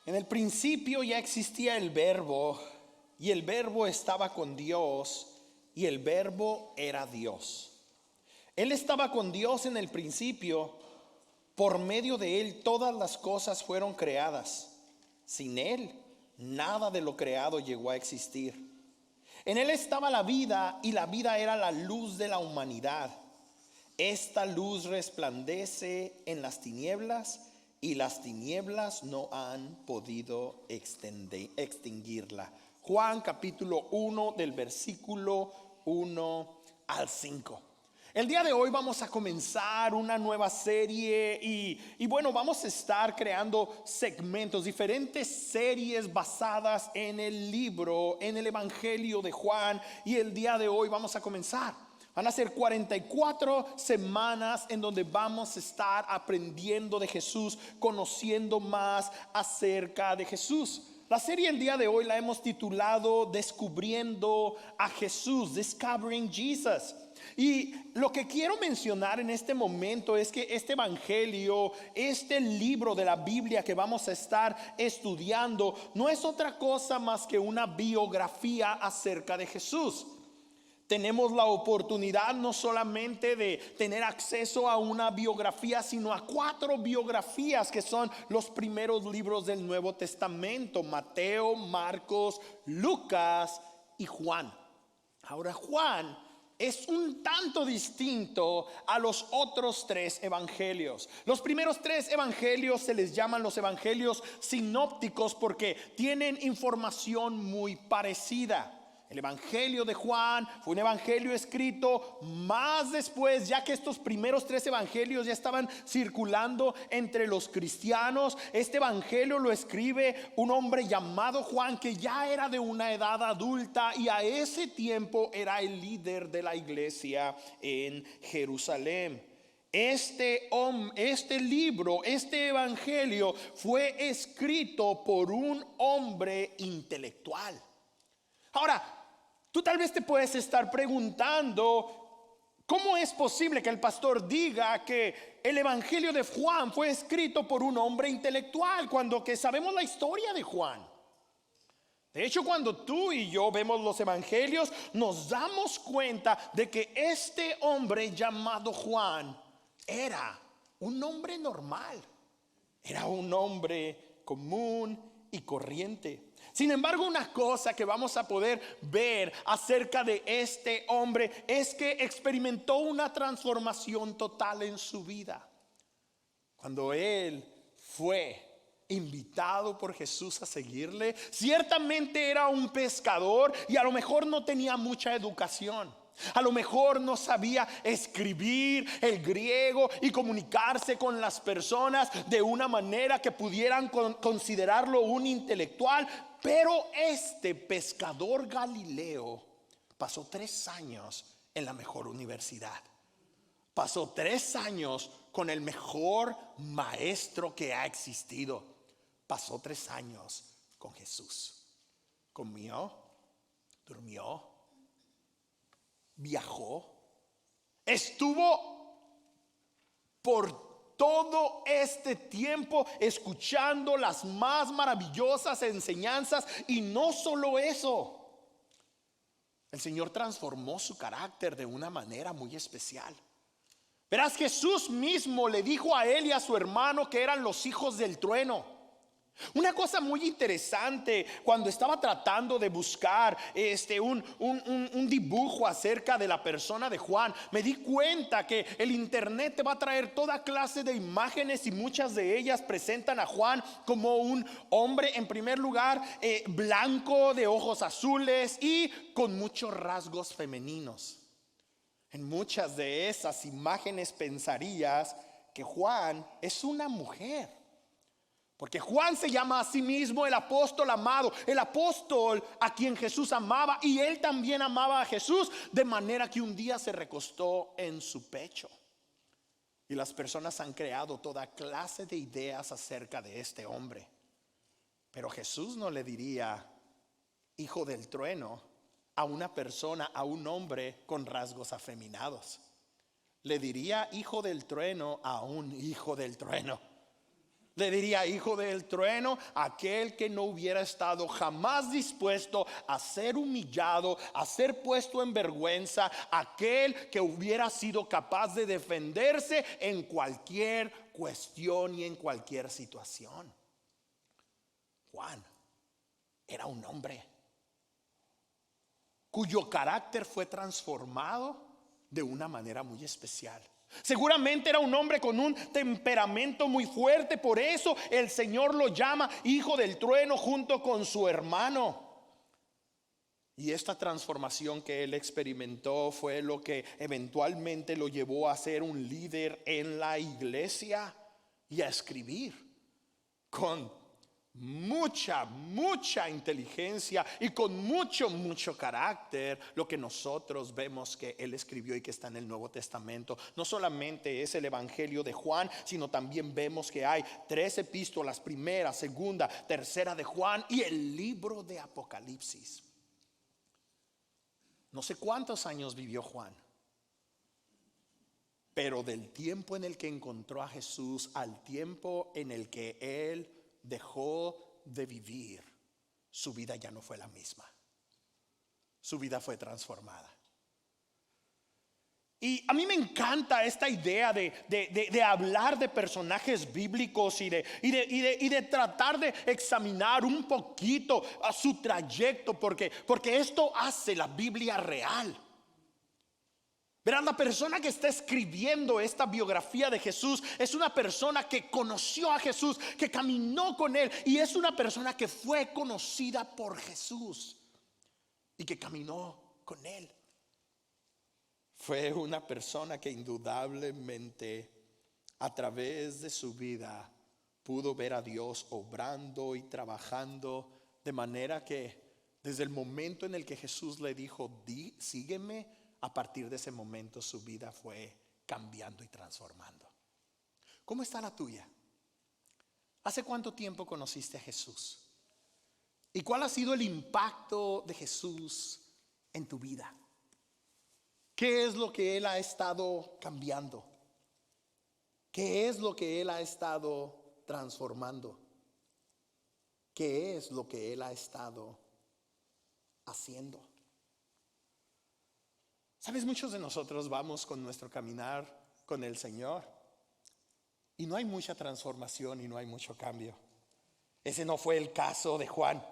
En el principio ya existía el Verbo, y el Verbo estaba con Dios, y el Verbo era Dios. Él estaba con Dios en el principio. Por medio de Él todas las cosas fueron creadas. Sin Él, nada de lo creado llegó a existir. En Él estaba la vida, y la vida era la luz de la humanidad. Esta luz resplandece en las tinieblas, y las tinieblas no han podido extinguirla. Juan capítulo 1 del versículo 1 al 5. El día de hoy vamos a comenzar una nueva serie y bueno, vamos a estar creando segmentos, diferentes series basadas en el libro, en el Evangelio de Juan. Y el día de hoy vamos a comenzar. Van a ser 44 semanas en donde vamos a estar aprendiendo de Jesús, conociendo más acerca de Jesús. La serie el día de hoy la hemos titulado Descubriendo a Jesús, Discovering Jesus. Y lo que quiero mencionar en este momento es que este evangelio, este libro de la Biblia que vamos a estar estudiando, no es otra cosa más que una biografía acerca de Jesús. Tenemos la oportunidad no solamente de tener acceso a una biografía, sino a 4 biografías que son los primeros libros del Nuevo Testamento: Mateo, Marcos, Lucas y Juan. Ahora, Juan es un tanto distinto a los otros 3 evangelios. Los primeros 3 evangelios se les llaman los evangelios sinópticos porque tienen información muy parecida. El evangelio de Juan fue un evangelio escrito más después, ya que estos primeros 3 evangelios ya estaban circulando entre los cristianos. Este evangelio lo escribe un hombre llamado Juan, que ya era de una edad adulta y a ese tiempo era el líder de la iglesia en Jerusalén. Este libro, este evangelio fue escrito por un hombre intelectual. Ahora, tú tal vez te puedes estar preguntando, ¿cómo es posible que el pastor diga que el evangelio de Juan fue escrito por un hombre intelectual cuando que sabemos la historia de Juan? De hecho, cuando tú y yo vemos los evangelios, nos damos cuenta de que este hombre llamado Juan era un hombre normal, era un hombre común y corriente. Sin embargo, una cosa que vamos a poder ver acerca de este hombre es que experimentó una transformación total en su vida. Cuando él fue invitado por Jesús a seguirle, ciertamente era un pescador y a lo mejor no tenía mucha educación. A lo mejor no sabía escribir el griego y comunicarse con las personas de una manera que pudieran considerarlo un intelectual. Pero este pescador galileo pasó 3 años en la mejor universidad. Pasó 3 años con el mejor maestro que ha existido. Pasó 3 años con Jesús. Comió, durmió, viajó, estuvo por todo este tiempo escuchando las más maravillosas enseñanzas. Y no solo eso, el Señor transformó su carácter de una manera muy especial. Verás, Jesús mismo le dijo a él y a su hermano que eran los hijos del trueno. Una cosa muy interesante, cuando estaba tratando de buscar un dibujo acerca de la persona de Juan, me di cuenta que el internet te va a traer toda clase de imágenes y muchas de ellas presentan a Juan como un hombre, en primer lugar, blanco, de ojos azules y con muchos rasgos femeninos. En muchas de esas imágenes pensarías que Juan es una mujer, porque Juan se llama a sí mismo el apóstol amado, el apóstol a quien Jesús amaba, y él también amaba a Jesús, de manera que un día se recostó en su pecho. Y las personas han creado toda clase de ideas acerca de este hombre. Pero Jesús no le diría hijo del trueno a una persona, a un hombre con rasgos afeminados. Le diría hijo del trueno a un hijo del trueno. Le diría hijo del trueno, aquel que no hubiera estado jamás dispuesto a ser humillado, a ser puesto en vergüenza, aquel que hubiera sido capaz de defenderse en cualquier cuestión y en cualquier situación. Juan era un hombre cuyo carácter fue transformado de una manera muy especial. Seguramente era un hombre con un temperamento muy fuerte, por eso el Señor lo llama hijo del trueno junto con su hermano. Y esta transformación que él experimentó fue lo que eventualmente lo llevó a ser un líder en la iglesia y a escribir con mucha inteligencia y con mucho carácter lo que nosotros vemos que él escribió y que está en el Nuevo Testamento. No solamente es el Evangelio de Juan, sino también vemos que hay 3 epístolas: primera, segunda, tercera de Juan y el libro de Apocalipsis. No sé cuántos años vivió Juan, pero del tiempo en el que encontró a Jesús al tiempo en el que él dejó de vivir, su vida ya no fue la misma. Su vida fue transformada. Y a mí me encanta esta idea de hablar de personajes bíblicos y de tratar de examinar un poquito a su trayecto, porque esto hace la Biblia real. Verán, la persona que está escribiendo esta biografía de Jesús es una persona que conoció a Jesús, que caminó con él, y es una persona que fue conocida por Jesús y que caminó con él. Fue una persona que indudablemente a través de su vida pudo ver a Dios obrando y trabajando, de manera que desde el momento en el que Jesús le dijo, sígueme, a partir de ese momento su vida fue cambiando y transformando. ¿Cómo está la tuya? ¿Hace cuánto tiempo conociste a Jesús? ¿Y cuál ha sido el impacto de Jesús en tu vida? ¿Qué es lo que Él ha estado cambiando? ¿Qué es lo que Él ha estado transformando? ¿Qué es lo que Él ha estado haciendo? Sabes, muchos de nosotros vamos con nuestro caminar con el Señor y no hay mucha transformación y no hay mucho cambio. Ese no fue el caso de Juan.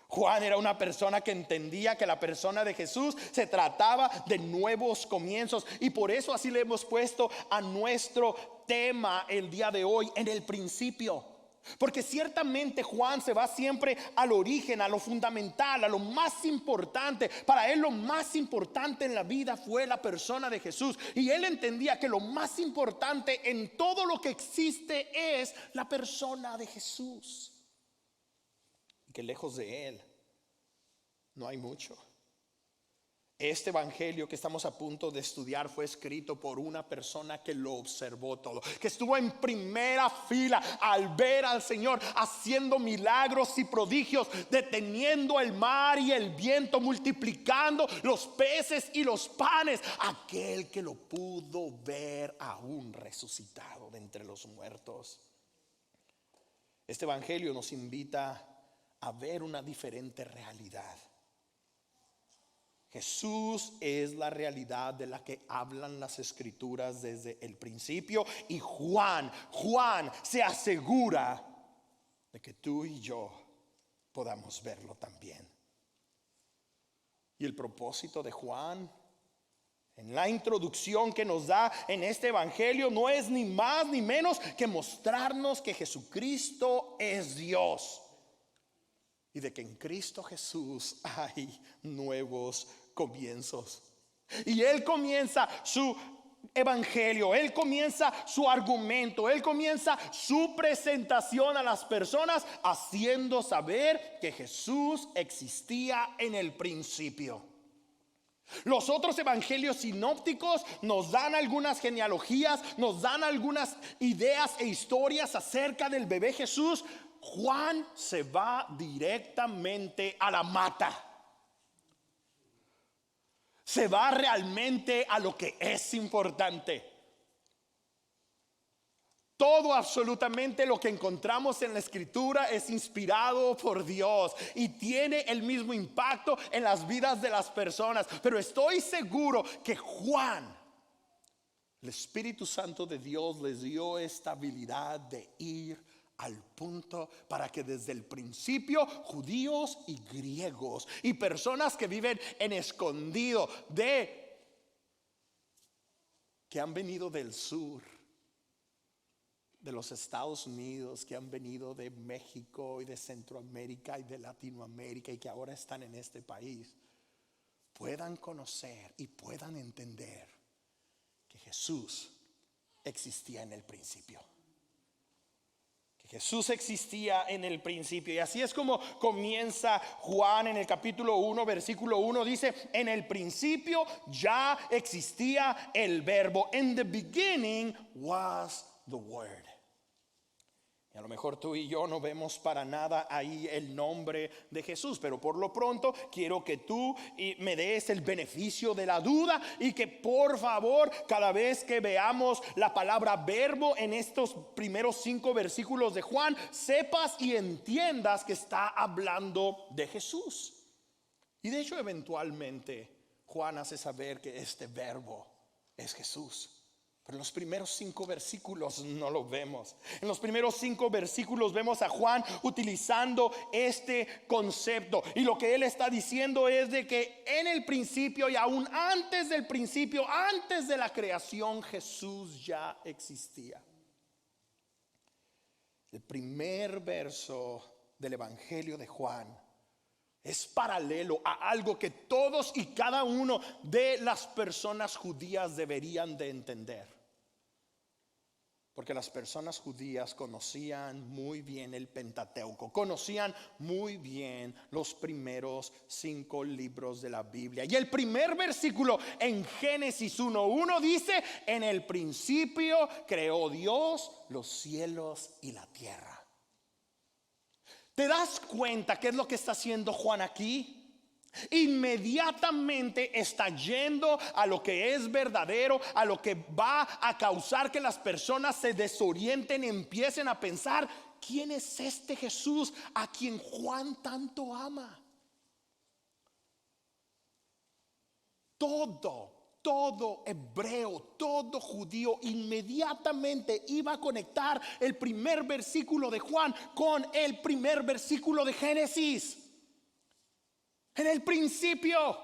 Juan era una persona que entendía que la persona de Jesús se trataba de nuevos comienzos, y por eso así le hemos puesto a nuestro tema el día de hoy, en el principio. Porque ciertamente Juan se va siempre al origen, a lo fundamental, a lo más importante. Para él lo más importante en la vida fue la persona de Jesús, y él entendía que lo más importante en todo lo que existe es la persona de Jesús, y que lejos de él no hay mucho. Este evangelio que estamos a punto de estudiar fue escrito por una persona que lo observó todo, que estuvo en primera fila al ver al Señor haciendo milagros y prodigios, deteniendo el mar y el viento, multiplicando los peces y los panes. Aquel que lo pudo ver aún resucitado de entre los muertos. Este evangelio nos invita a ver una diferente realidad. Jesús es la realidad de la que hablan las escrituras desde el principio, y Juan se asegura de que tú y yo podamos verlo también. Y el propósito de Juan en la introducción que nos da en este evangelio no es ni más ni menos que mostrarnos que Jesucristo es Dios, y de que en Cristo Jesús hay nuevos comienzos. Y Él comienza su evangelio, Él comienza su argumento, Él comienza su presentación a las personas haciendo saber que Jesús existía en el principio. Los otros evangelios sinópticos nos dan algunas genealogías, nos dan algunas ideas e historias acerca del bebé Jesús. Juan se va directamente a la mata. Se va realmente a lo que es importante. Todo, absolutamente lo que encontramos en la escritura es inspirado por Dios y tiene el mismo impacto en las vidas de las personas. Pero estoy seguro que Juan, el Espíritu Santo de Dios, les dio esta habilidad de ir al punto para que desde el principio judíos y griegos y personas que viven en escondido que han venido del sur, de los Estados Unidos, que han venido de México y de Centroamérica y de Latinoamérica y que ahora están en este país, puedan conocer y puedan entender que Jesús existía en el principio. Que Jesús existía en el principio. Y así es como comienza Juan en el capítulo 1, versículo 1. Dice: en el principio ya existía el verbo. In the beginning was the word. Y a lo mejor tú y yo no vemos para nada ahí el nombre de Jesús, pero por lo pronto quiero que tú me des el beneficio de la duda y que por favor cada vez que veamos la palabra verbo en estos primeros 5 versículos de Juan, sepas y entiendas que está hablando de Jesús. Y de hecho eventualmente Juan hace saber que este verbo es Jesús. Pero en los primeros 5 versículos no lo vemos. En los primeros 5 versículos vemos a Juan utilizando este concepto. Y lo que él está diciendo es de que en el principio y aún antes del principio, antes de la creación, Jesús ya existía. El primer verso del Evangelio de Juan es paralelo a algo que todos y cada uno de las personas judías deberían de entender. Porque las personas judías conocían muy bien el Pentateuco, conocían muy bien los primeros 5 libros de la Biblia. Y el primer versículo en Génesis 1:1 dice: en el principio creó Dios los cielos y la tierra. ¿Te das cuenta qué es lo que está haciendo Juan aquí? Inmediatamente está yendo a lo que es verdadero, a lo que va a causar que las personas se desorienten y empiecen a pensar: ¿quién es este Jesús a quien Juan tanto ama? Todo hebreo, todo judío inmediatamente iba a conectar el primer versículo de Juan con el primer versículo de Génesis. En el principio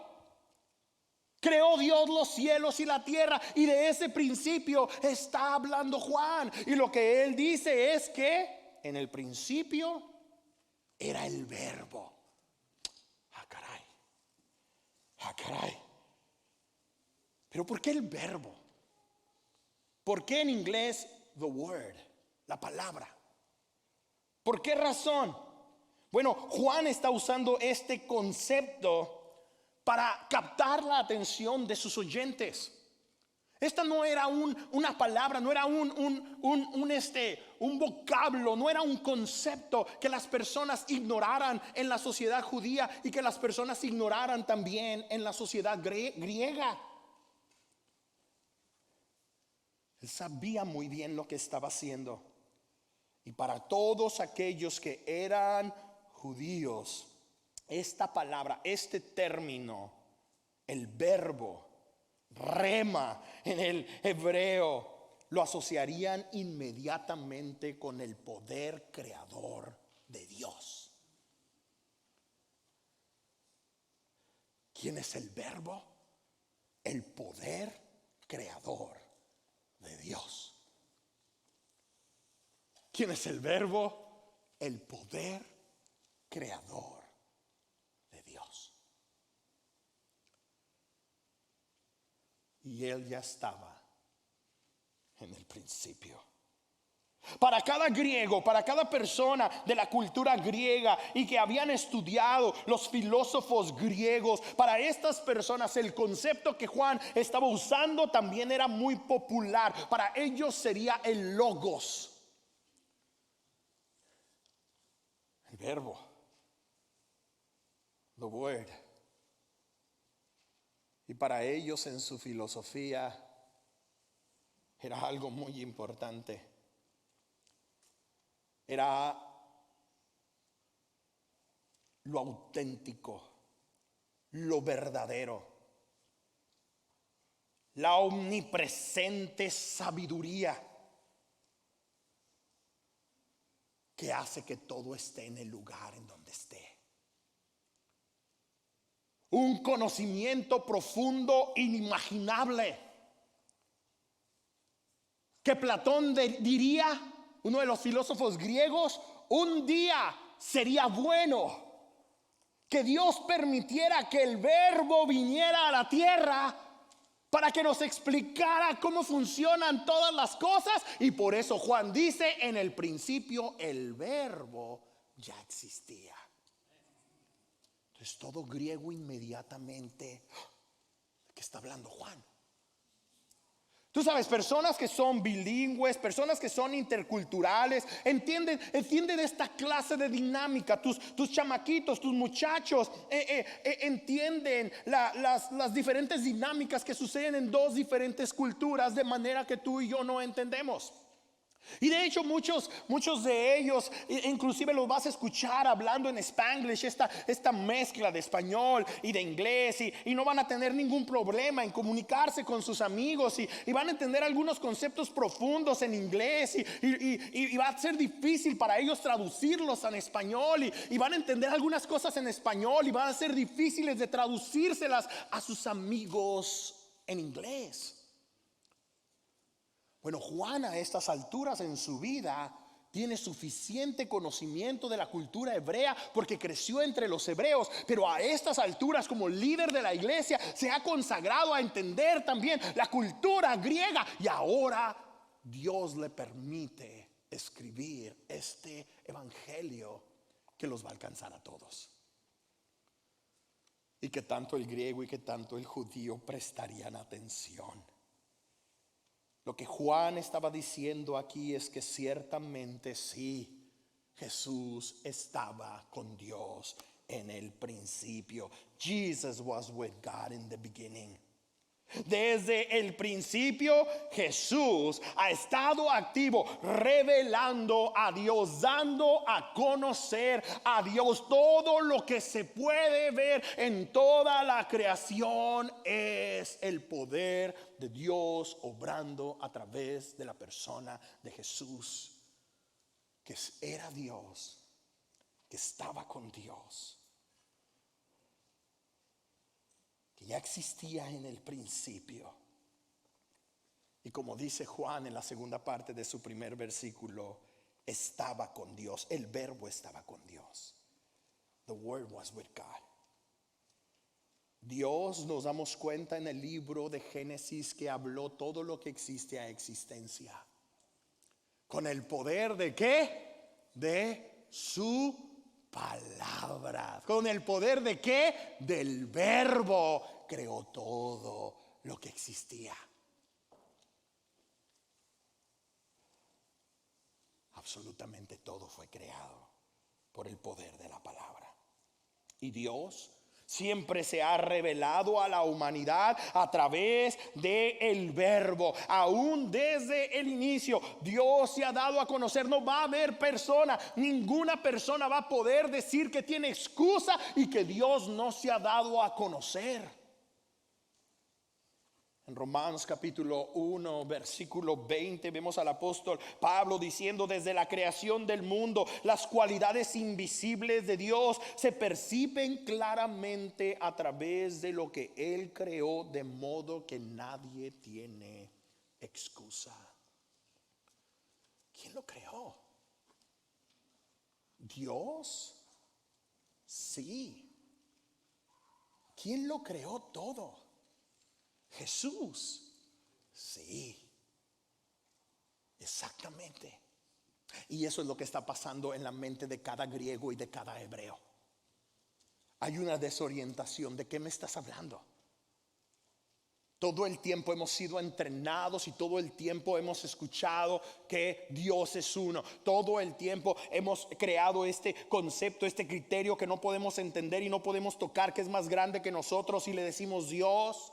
creó Dios los cielos y la tierra, y de ese principio está hablando Juan. Y lo que él dice es que en el principio era el verbo. Ah, caray. Ah, caray. Pero ¿por qué el verbo? ¿Por qué en inglés the word, la palabra? ¿Por qué razón? Bueno, Juan está usando este concepto para captar la atención de sus oyentes. Esta no era una palabra, no era un vocablo, no era un concepto que las personas ignoraran en la sociedad judía y que las personas ignoraran también en la sociedad griega. Él sabía muy bien lo que estaba haciendo. Y para todos aquellos que eran judíos, esta palabra, este término, el verbo, rema en el hebreo, lo asociarían inmediatamente con el poder creador de Dios. ¿Quién es el verbo? El poder creador de Dios. ¿Quién es el verbo? El poder creador de Dios. Y él ya estaba en el principio. Para cada griego, para cada persona de la cultura griega y que habían estudiado los filósofos griegos, para estas personas el concepto que Juan estaba usando también era muy popular. Para ellos sería el logos, el verbo, the word. Y para ellos en su filosofía era algo muy importante. era lo auténtico, lo verdadero, la omnipresente sabiduría que hace que todo esté en el lugar en donde esté. Un conocimiento profundo, inimaginable, que Platón diría, uno de los filósofos griegos, un día sería bueno que Dios permitiera que el Verbo viniera a la tierra para que nos explicara cómo funcionan todas las cosas. Y por eso Juan dice, en el principio el Verbo ya existía. Entonces todo griego inmediatamente, ¿de qué está hablando Juan? Tú sabes, personas que son bilingües, personas que son interculturales, entienden esta clase de dinámica. Tus chamaquitos, tus muchachos, entienden las diferentes dinámicas que suceden en dos diferentes culturas, de manera que tú y yo no entendemos. Y de hecho muchos de ellos inclusive los vas a escuchar hablando en Spanglish, esta mezcla de español y de inglés, y no van a tener ningún problema en comunicarse con sus amigos, y van a entender algunos conceptos profundos en inglés, y va a ser difícil para ellos traducirlos en español, y van a entender algunas cosas en español y van a ser difíciles de traducírselas a sus amigos en inglés. Bueno, Juan a estas alturas en su vida tiene suficiente conocimiento de la cultura hebrea porque creció entre los hebreos, pero a estas alturas como líder de la iglesia se ha consagrado a entender también la cultura griega, y ahora Dios le permite escribir este evangelio que los va a alcanzar a todos, y que tanto el griego y que tanto el judío prestarían atención. Lo que Juan estaba diciendo aquí es que ciertamente sí, Jesús estaba con Dios en el principio. Jesus was with God in the beginning. Desde el principio Jesús ha estado activo, revelando a Dios, dando a conocer a Dios. Todo lo que se puede ver en toda la creación es el poder de Dios obrando a través de la persona de Jesús, que era Dios, que estaba con Dios, ya existía en el principio. Y como dice Juan en la segunda parte de su primer versículo, estaba con Dios. El Verbo estaba con Dios. The Word was with God. Dios, nos damos cuenta en el libro de Génesis, que habló todo lo que existe a existencia. ¿Con el poder de qué? De su palabra. ¿Con el poder de qué? Del Verbo. Creó todo lo que existía. Absolutamente todo fue creado por el poder de la palabra. Y Dios siempre se ha revelado a la humanidad a través del Verbo. Aún desde el inicio Dios se ha dado a conocer. No va a haber persona, ninguna persona va a poder decir que tiene excusa y que Dios no se ha dado a conocer. En Romanos capítulo 1 versículo 20 vemos al apóstol Pablo diciendo: desde la creación del mundo las cualidades invisibles de Dios se perciben claramente a través de lo que Él creó, de modo que nadie tiene excusa. ¿Quién lo creó? ¿Dios? Sí. ¿Quién lo creó todo? Jesús. Sí, exactamente. Y eso es lo que está pasando en la mente de cada griego y de cada hebreo. Hay una desorientación. ¿De qué me estás hablando? Todo el tiempo hemos sido entrenados y todo el tiempo hemos escuchado que Dios es uno. Todo el tiempo hemos creado este concepto, este criterio que no podemos entender y no podemos tocar, que es más grande que nosotros, y le decimos Dios.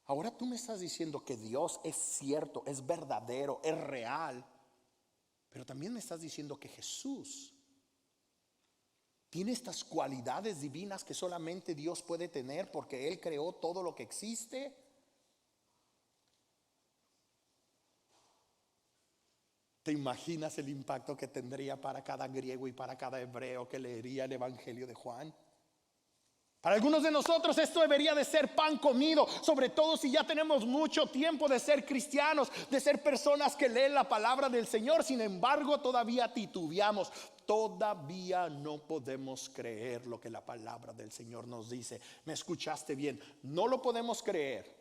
Ahora tú me estás diciendo que Dios es cierto, es verdadero, es real, Pero también me estás diciendo que Jesús tiene estas cualidades divinas que solamente Dios puede tener porque Él creó todo lo que existe. ¿Te imaginas el impacto que tendría para cada griego y para cada hebreo que leería el Evangelio de Juan? Para algunos de nosotros esto debería de ser pan comido, sobre todo si ya tenemos mucho tiempo de ser cristianos, de ser personas que leen la palabra del Señor. Sin embargo, todavía titubeamos, todavía no podemos creer lo que la palabra del Señor nos dice. ¿Me escuchaste bien? No lo podemos creer.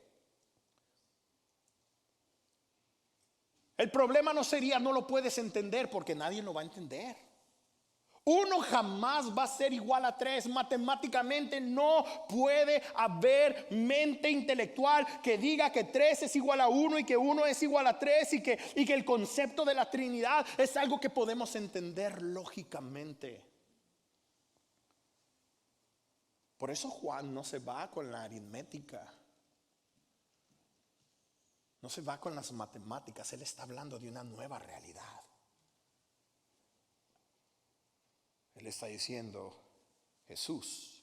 El problema no sería no lo puedes entender, porque nadie lo va a entender. Uno jamás va a ser igual a 3. Matemáticamente no puede haber mente intelectual que diga que 3 es igual a 1 y que 1 es igual a 3 y que el concepto de la Trinidad es algo que podemos entender lógicamente. Por eso Juan no se va con la aritmética, no se va con las matemáticas. Él está hablando de una nueva realidad. Él está diciendo, Jesús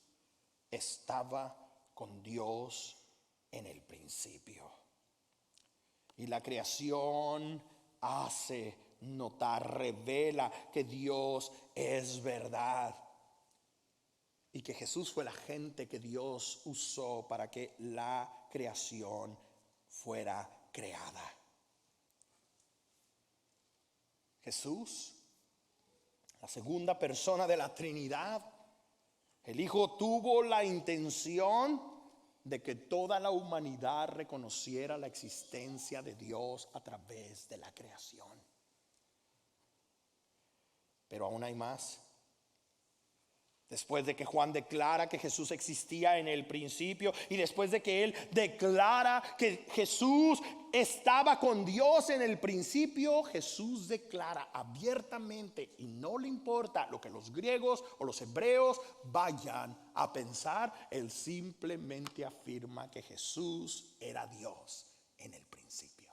estaba con Dios en el principio. Y la creación hace notar, revela que Dios es verdad. Y que Jesús fue la agente que Dios usó para que la creación fuera creada. Jesús, la segunda persona de la Trinidad, el Hijo, tuvo la intención de que toda la humanidad reconociera la existencia de Dios a través de la creación. Pero aún hay más. Después de que Juan declara que Jesús existía en el principio y después de que él declara que Jesús estaba con Dios en el principio, Jesús declara abiertamente, y no le importa lo que los griegos o los hebreos vayan a pensar, él simplemente afirma que Jesús era Dios en el principio.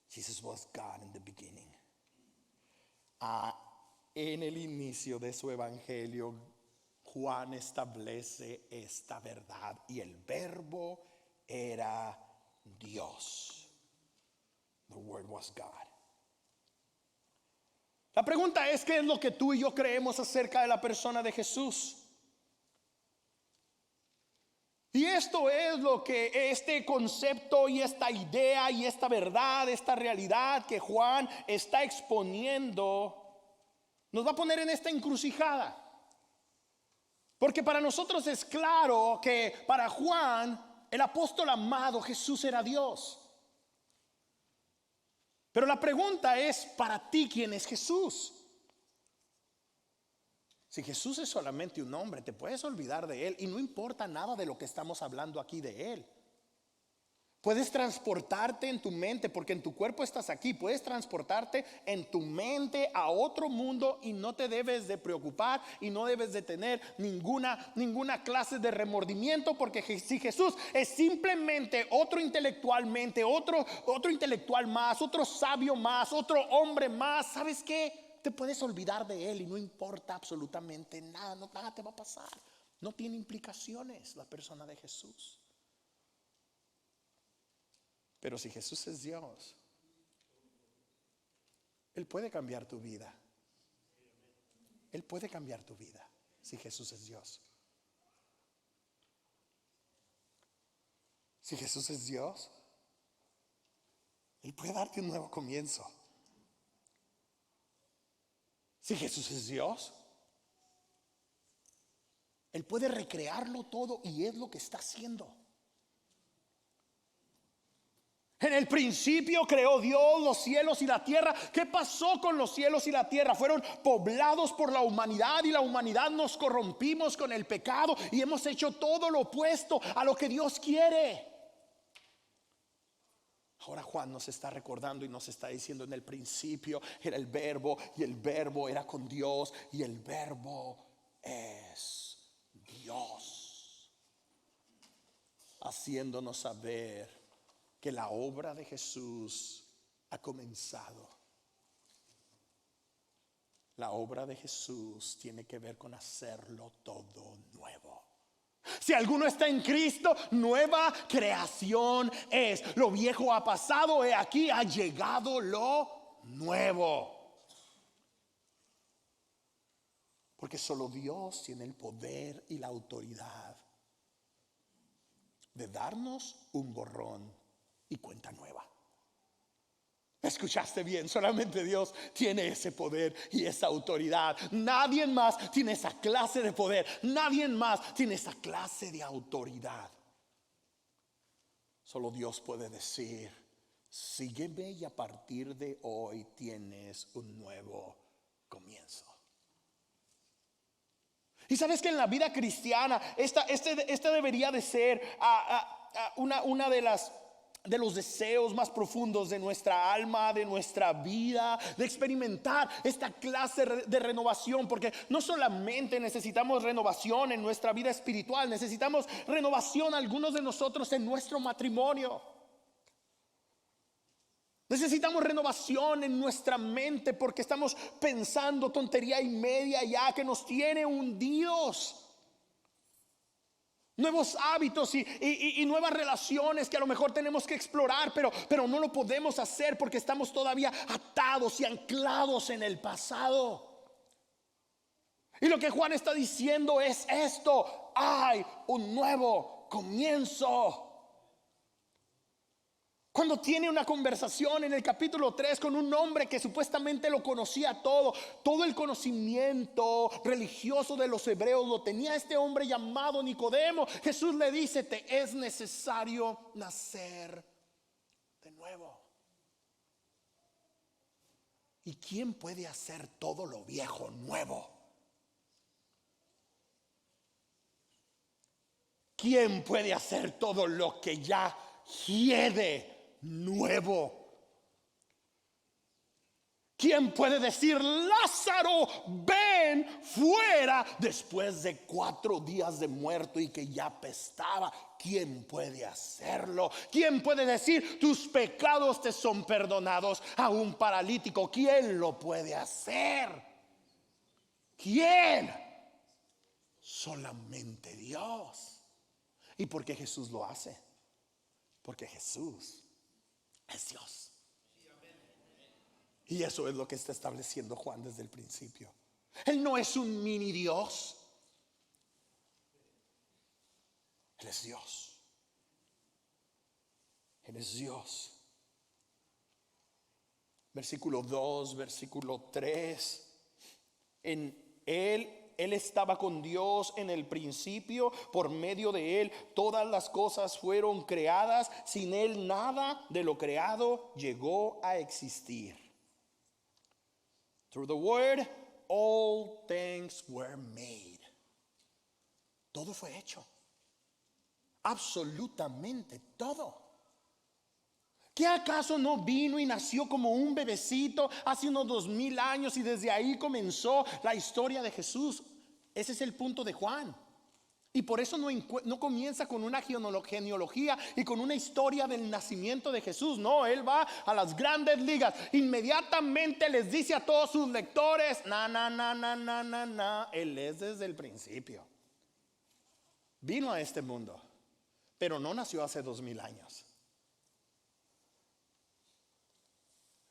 Jesus was God in the beginning. En el inicio de su evangelio, Juan establece esta verdad: y el verbo era Dios. The word was God. La pregunta es, ¿qué es lo que tú y yo creemos acerca de la persona de Jesús? Y esto es lo que este concepto y esta idea y esta verdad, esta realidad que Juan está exponiendo, nos va a poner en esta encrucijada. Porque para nosotros es claro que para Juan, el apóstol amado, Jesús era Dios. Pero la pregunta es, para ti, ¿quién es Jesús? Si Jesús es solamente un hombre, te puedes olvidar de él y no importa nada de lo que estamos hablando aquí de él. Puedes transportarte en tu mente, porque en tu cuerpo estás aquí. Puedes transportarte en tu mente a otro mundo y no te debes de preocupar y no debes de tener ninguna clase de remordimiento, porque si Jesús es simplemente otro intelectualmente, otro intelectual más, otro sabio más, otro hombre más, ¿sabes qué? Te puedes olvidar de él y no importa absolutamente nada, nada te va a pasar. No tiene implicaciones la persona de Jesús. Pero si Jesús es Dios, Él puede cambiar tu vida. Él puede cambiar tu vida si Jesús es Dios. Si Jesús es Dios, Él puede darte un nuevo comienzo. Si Jesús es Dios, Él puede recrearlo todo, y es lo que está haciendo. En el principio creó Dios los cielos y la tierra. ¿Qué pasó con los cielos y la tierra? Fueron poblados por la humanidad, y la humanidad nos corrompimos con el pecado y hemos hecho todo lo opuesto a lo que Dios quiere. Ahora Juan nos está recordando y nos está diciendo: en el principio era el verbo, y el verbo era con Dios, y el verbo es Dios, haciéndonos saber que la obra de Jesús ha comenzado La obra de Jesús tiene que ver con hacerlo todo nuevo. Si alguno está en Cristo, nueva creación es. Lo viejo ha pasado, he aquí ha llegado lo nuevo. Porque solo Dios tiene el poder y la autoridad de darnos un borrón y cuenta nueva. ¿Escuchaste bien? Solamente Dios tiene ese poder y esa autoridad. Nadie más tiene esa clase de poder. Nadie más tiene esa clase de autoridad. Solo Dios puede decir: sígueme y a partir de hoy tienes un nuevo comienzo. Y sabes que en la vida cristiana esta debería de ser una de los deseos más profundos de nuestra alma, de nuestra vida, de experimentar esta clase de renovación. Porque no solamente necesitamos renovación en nuestra vida espiritual, necesitamos renovación algunos de nosotros en nuestro matrimonio. Necesitamos renovación en nuestra mente porque estamos pensando tontería y media ya que nos tiene hundidos. Nuevos hábitos y nuevas relaciones que a lo mejor tenemos que explorar, pero no lo podemos hacer porque estamos todavía atados y anclados en el pasado. Y lo que Juan está diciendo es esto: hay un nuevo comienzo. Cuando tiene una conversación en el capítulo 3 con un hombre que supuestamente lo conocía todo el conocimiento religioso de los hebreos lo tenía este hombre llamado Nicodemo, Jesús le dice: te es necesario nacer de nuevo. ¿Y quién puede hacer todo lo viejo nuevo? ¿Quién puede hacer todo lo que ya hiede nuevo? ¿Quién puede decir: Lázaro, ven fuera, después de 4 días de muerto y que ya apestaba? ¿Quién puede hacerlo? ¿Quién puede decir: tus pecados te son perdonados? A un paralítico, ¿quién lo puede hacer? ¿Quién? Solamente Dios. ¿Y por qué Jesús lo hace? Porque Jesús es Dios. Y eso es lo que está estableciendo Juan desde el principio. Él no es un mini Dios. Él es Dios. Él es Dios. Versículo 2, versículo 3. En Él estaba con Dios en el principio, por medio de Él todas las cosas fueron creadas, sin Él nada de lo creado llegó a existir. Through the word, all things were made. Todo fue hecho. Absolutamente todo. ¿Qué acaso no vino y nació como un bebecito hace unos 2000 años y desde ahí comenzó la historia de Jesús? Ese es el punto de Juan. Y por eso no comienza con una genealogía y con una historia del nacimiento de Jesús. No, él va a las grandes ligas. Inmediatamente les dice a todos sus lectores: Él es desde el principio. Vino a este mundo, pero no nació hace 2000 años.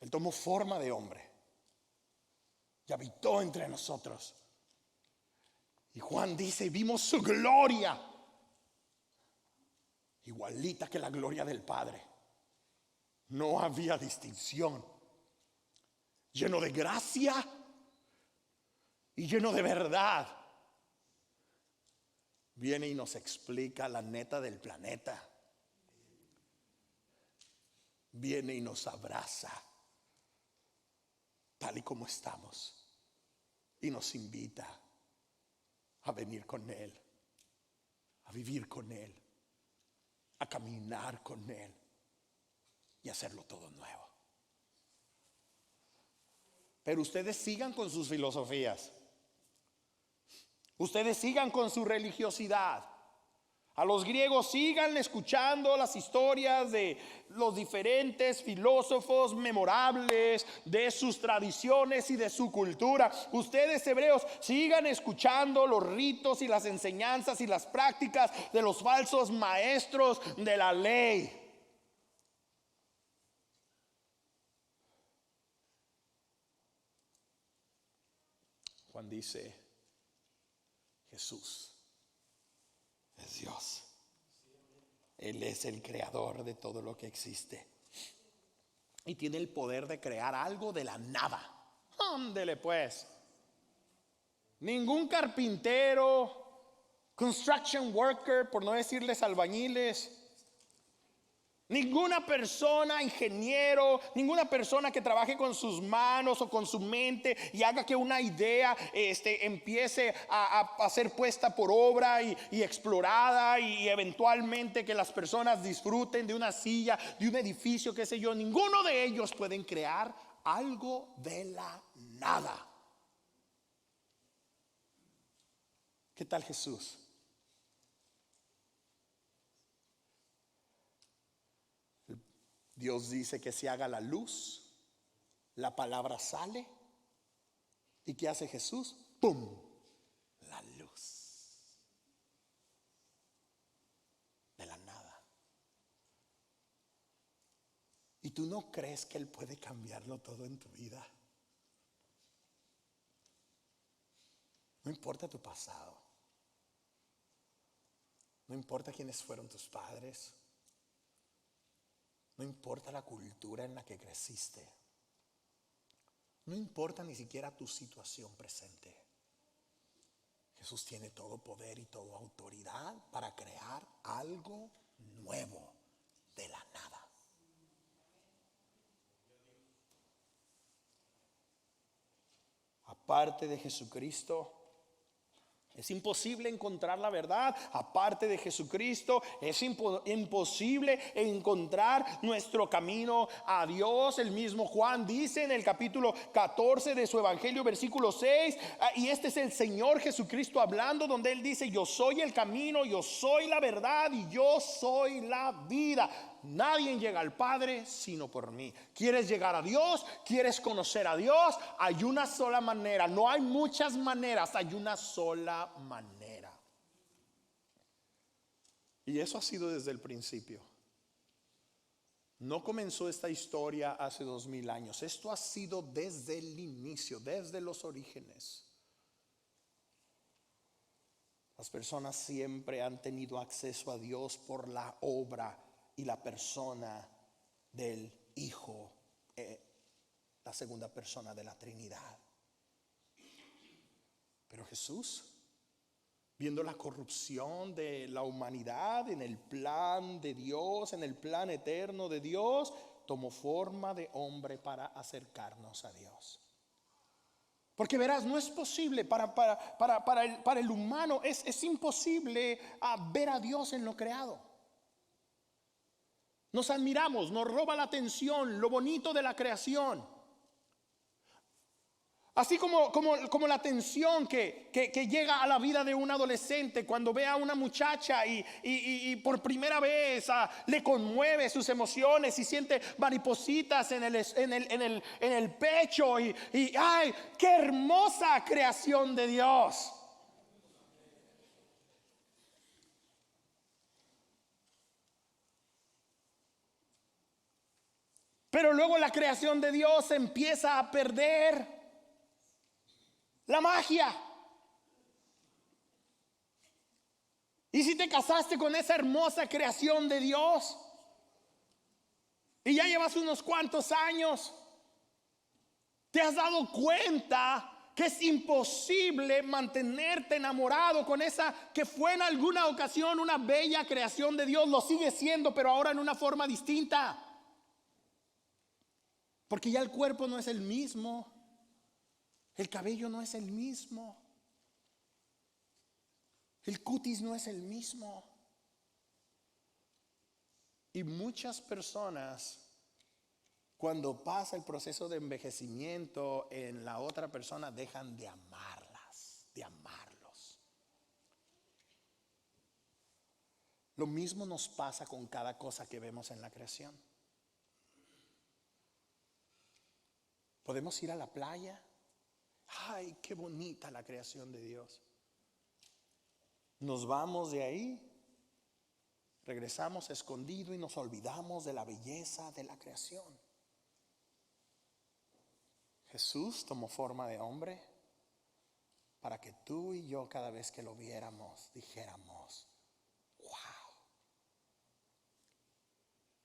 Él tomó forma de hombre y habitó entre nosotros. Y Juan dice: vimos su gloria, igualita que la gloria del Padre. No había distinción. Lleno de gracia y lleno de verdad. Viene y nos explica la neta del planeta. Viene y nos abraza tal y como estamos, y nos invita a venir con Él, a vivir con Él, a caminar con Él y hacerlo todo nuevo. Pero ustedes sigan con sus filosofías, ustedes sigan con su religiosidad. A los griegos, sigan escuchando las historias de los diferentes filósofos memorables, de sus tradiciones y de su cultura. Ustedes, hebreos, sigan escuchando los ritos y las enseñanzas y las prácticas de los falsos maestros de la ley. Juan dice, Jesús es Dios. Él es el creador de todo lo que existe. Y tiene el poder de crear algo de la nada. Ándele pues. Ningún carpintero, construction worker, por no decirles albañiles, ninguna persona, ingeniero, ninguna persona que trabaje con sus manos o con su mente y haga que una idea empiece a ser puesta por obra y explorada y eventualmente que las personas disfruten de una silla, de un edificio, qué sé yo. Ninguno de ellos pueden crear algo de la nada. ¿Qué tal Jesús? Dios dice que se haga la luz, la palabra sale, ¿y qué hace Jesús? ¡Pum! La luz de la nada. ¿Y tú no crees que Él puede cambiarlo todo en tu vida? No importa tu pasado, no importa quiénes fueron tus padres, no importa la cultura en la que creciste, no importa ni siquiera tu situación presente. Jesús tiene todo poder y toda autoridad para crear algo nuevo de la nada. Aparte de Jesucristo, es imposible encontrar la verdad. Aparte de Jesucristo, es imposible encontrar nuestro camino a Dios. El mismo Juan dice en el capítulo 14 de su evangelio, versículo 6, y este es el Señor Jesucristo hablando, donde Él dice: yo soy el camino, yo soy la verdad y yo soy la vida. Nadie llega al Padre sino por mí. ¿Quieres llegar a Dios? ¿Quieres conocer a Dios? Hay una sola manera. No hay muchas maneras, hay una sola manera. Y eso ha sido desde el principio. No comenzó esta historia hace 2000 años. Esto ha sido desde el inicio, desde los orígenes. Las personas siempre han tenido acceso a Dios por la obra y la persona del Hijo, la segunda persona de la Trinidad. Pero Jesús, viendo la corrupción de la humanidad en el plan de Dios, en el plan eterno de Dios, tomó forma de hombre para acercarnos a Dios. Porque verás, no es posible para el humano, es imposible ver a Dios en lo creado. Nos admiramos, nos roba la atención lo bonito de la creación. Así como la atención que llega a la vida de un adolescente cuando ve a una muchacha y por primera vez le conmueve sus emociones y siente maripositas en el pecho y ¡ay, qué hermosa creación de Dios! Pero luego la creación de Dios empieza a perder la magia. Y si te casaste con esa hermosa creación de Dios y ya llevas unos cuantos años, te has dado cuenta que es imposible mantenerte enamorado con esa que fue en alguna ocasión una bella creación de Dios. Lo sigue siendo, pero ahora en una forma distinta. Porque ya el cuerpo no es el mismo, el cabello no es el mismo, el cutis no es el mismo. Y muchas personas, cuando pasa el proceso de envejecimiento en la otra persona, dejan de amarlas, de amarlos. Lo mismo nos pasa con cada cosa que vemos en la creación. Podemos ir a la playa. Ay, qué bonita la creación de Dios. Nos vamos de ahí, regresamos escondido y nos olvidamos de la belleza de la creación. Jesús tomó forma de hombre para que tú y yo, cada vez que lo viéramos, dijéramos: wow,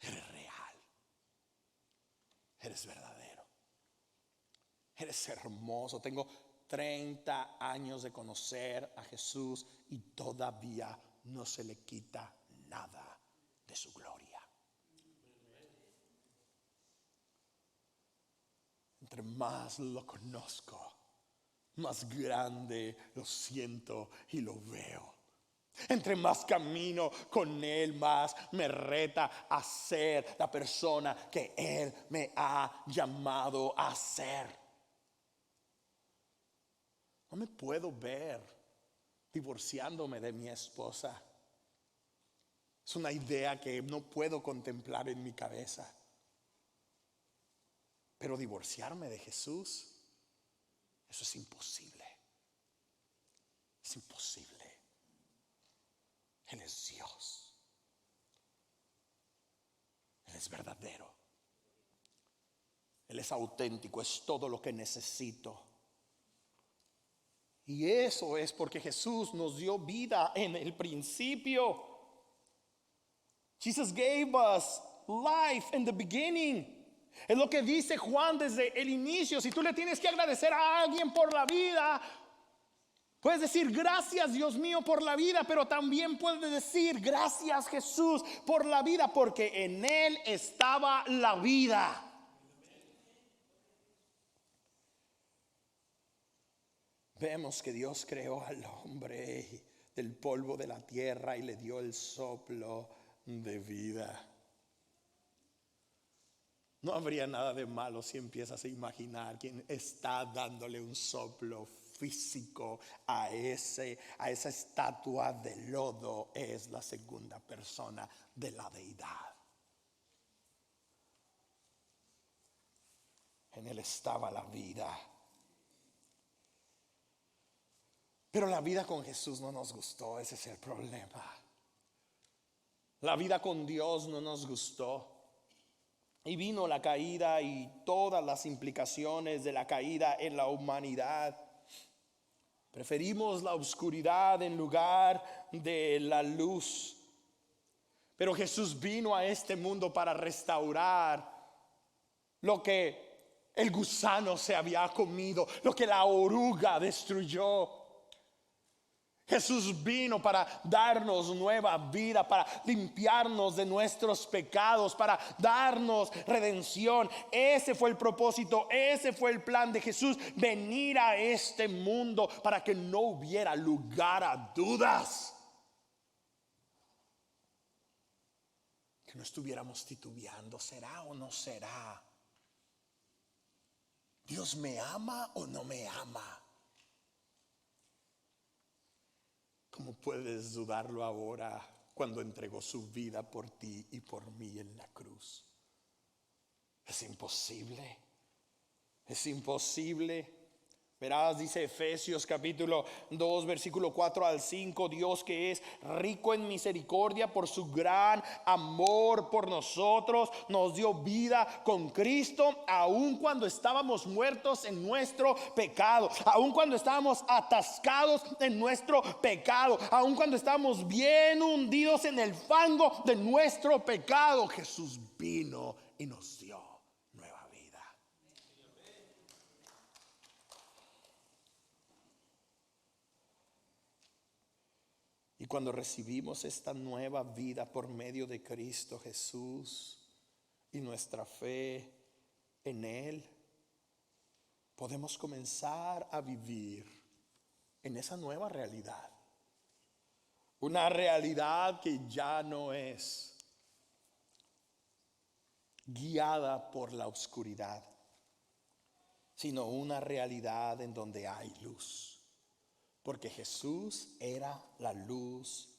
eres real, eres verdadero, eres hermoso. Tengo 30 años de conocer a Jesús y todavía no se le quita nada de su gloria. Entre más lo conozco, más grande lo siento y lo veo. Entre más camino con Él, más me reta a ser la persona que Él me ha llamado a ser. No me puedo ver divorciándome de mi esposa. Es una idea que no puedo contemplar en mi cabeza. Pero divorciarme de Jesús, eso es imposible. Es imposible. Él es Dios. Él es verdadero. Él es auténtico, es todo lo que necesito. Y eso es porque Jesús nos dio vida en el principio. Jesus gave us life in the beginning. Es lo que dice Juan desde el inicio. Si tú le tienes que agradecer a alguien por la vida, puedes decir: gracias, Dios mío, por la vida. Pero también puedes decir: gracias, Jesús, por la vida, porque en Él estaba la vida. Vemos que Dios creó al hombre del polvo de la tierra y le dio el soplo de vida. No habría nada de malo si empiezas a imaginar quién está dándole un soplo físico a esa estatua de lodo. Es la segunda persona de la deidad. En Él estaba la vida. Pero la vida con Jesús no nos gustó, ese es el problema. La vida con Dios no nos gustó. Y vino la caída y todas las implicaciones de la caída en la humanidad. Preferimos la oscuridad en lugar de la luz. Pero Jesús vino a este mundo para restaurar lo que el gusano se había comido, lo que la oruga destruyó. Jesús vino para darnos nueva vida, para limpiarnos de nuestros pecados, para darnos redención. Ese fue el propósito, ese fue el plan de Jesús: venir a este mundo para que no hubiera lugar a dudas, que no estuviéramos titubeando: ¿será o no será? ¿Dios me ama o no me ama? ¿Cómo puedes dudarlo ahora cuando entregó su vida por ti y por mí en la cruz? Es imposible. Es imposible. Verás, dice Efesios capítulo 2 versículo 4 al 5: Dios, que es rico en misericordia por su gran amor por nosotros, nos dio vida con Cristo, aun cuando estábamos muertos en nuestro pecado, aun cuando estábamos atascados en nuestro pecado, aun cuando estábamos bien hundidos en el fango de nuestro pecado. Jesús vino y nos dio nueva vida. Y cuando recibimos esta nueva vida por medio de Cristo Jesús y nuestra fe en Él, podemos comenzar a vivir en esa nueva realidad. Una realidad que ya no es guiada por la oscuridad, sino una realidad en donde hay luz. Porque Jesús era la luz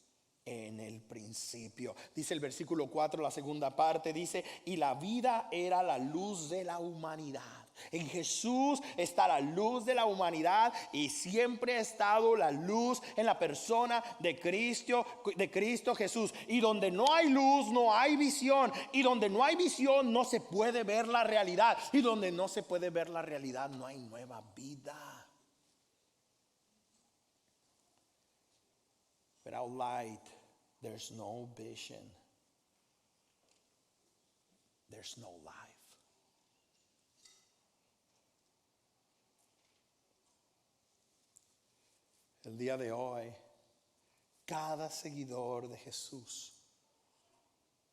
en el principio. Dice el versículo 4, la segunda parte, dice, y la vida era la luz de la humanidad. En Jesús está la luz de la humanidad y siempre ha estado la luz en la persona de Cristo Jesús. Y donde no hay luz, no hay visión. Y donde no hay visión, no se puede ver la realidad. Y donde no se puede ver la realidad, no hay nueva vida. Without light, there's no vision. There's no life. El día de hoy, cada seguidor de Jesús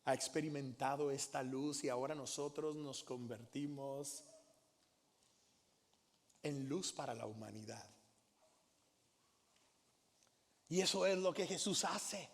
ha experimentado esta luz y ahora nosotros nos convertimos en luz para la humanidad. Y eso es lo que Jesús hace.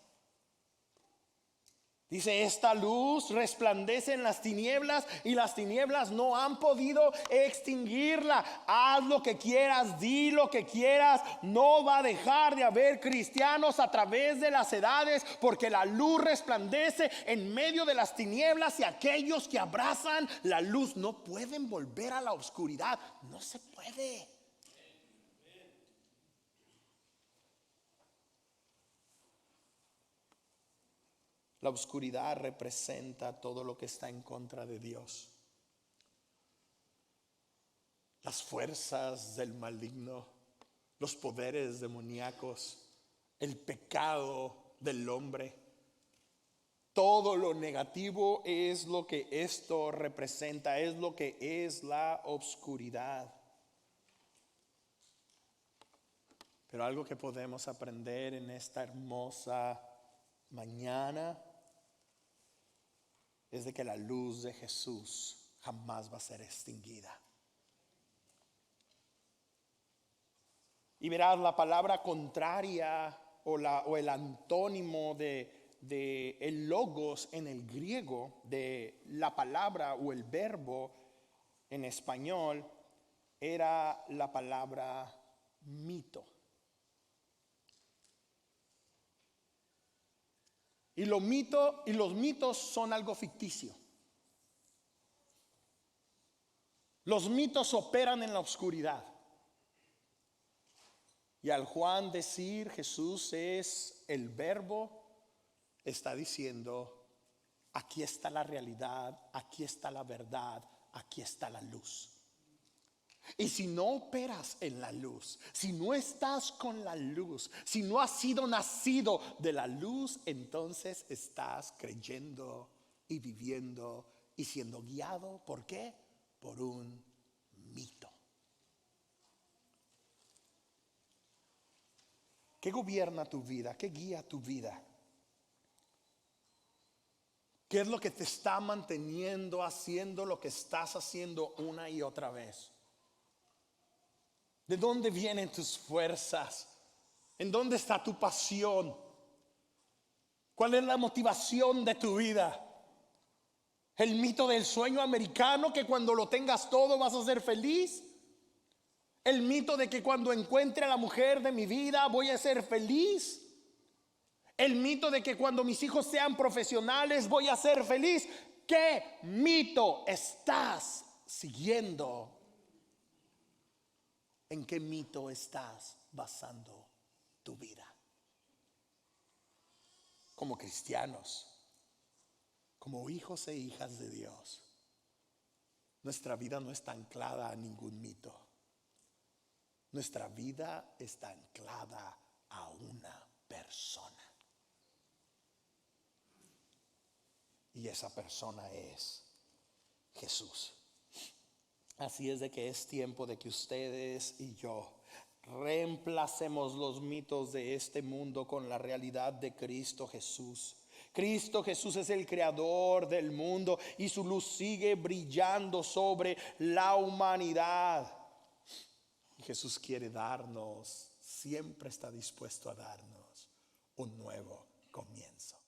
Dice, esta luz resplandece en las tinieblas y las tinieblas no han podido extinguirla. Haz lo que quieras, di lo que quieras. No va a dejar de haber cristianos a través de las edades, porque la luz resplandece en medio de las tinieblas y aquellos que abrazan la luz no pueden volver a la oscuridad. No se puede. La oscuridad representa todo lo que está en contra de Dios. Las fuerzas del maligno, los poderes demoníacos, el pecado del hombre. Todo lo negativo es lo que esto representa, es lo que es la oscuridad. Pero algo que podemos aprender en esta hermosa mañana es de que la luz de Jesús jamás va a ser extinguida. Y verás, la palabra contraria o el antónimo de el logos en el griego, de la palabra o el verbo en español, era la palabra mito. Y los mitos son algo ficticio. Los mitos operan en la oscuridad. Y al Juan decir Jesús es el verbo, está diciendo, aquí está la realidad, aquí está la verdad, aquí está la luz. Y si no operas en la luz, si no estás con la luz, si no has sido nacido de la luz, entonces estás creyendo y viviendo y siendo guiado. ¿Por qué? Por un mito. ¿Qué gobierna tu vida? ¿Qué guía tu vida? ¿Qué es lo que te está manteniendo haciendo lo que estás haciendo una y otra vez? ¿De dónde vienen tus fuerzas? ¿En dónde está tu pasión? ¿Cuál es la motivación de tu vida? ¿El mito del sueño americano que cuando lo tengas todo vas a ser feliz? ¿El mito de que cuando encuentre a la mujer de mi vida voy a ser feliz? ¿El mito de que cuando mis hijos sean profesionales voy a ser feliz? ¿Qué mito estás siguiendo? ¿En qué mito estás basando tu vida? Como cristianos, como hijos e hijas de Dios, nuestra vida no está anclada a ningún mito. Nuestra vida está anclada a una persona. Y esa persona es Jesús. Así es de que es tiempo de que ustedes y yo reemplacemos los mitos de este mundo con la realidad de Cristo Jesús. Cristo Jesús es el creador del mundo y su luz sigue brillando sobre la humanidad. Jesús quiere darnos, siempre está dispuesto a darnos un nuevo comienzo.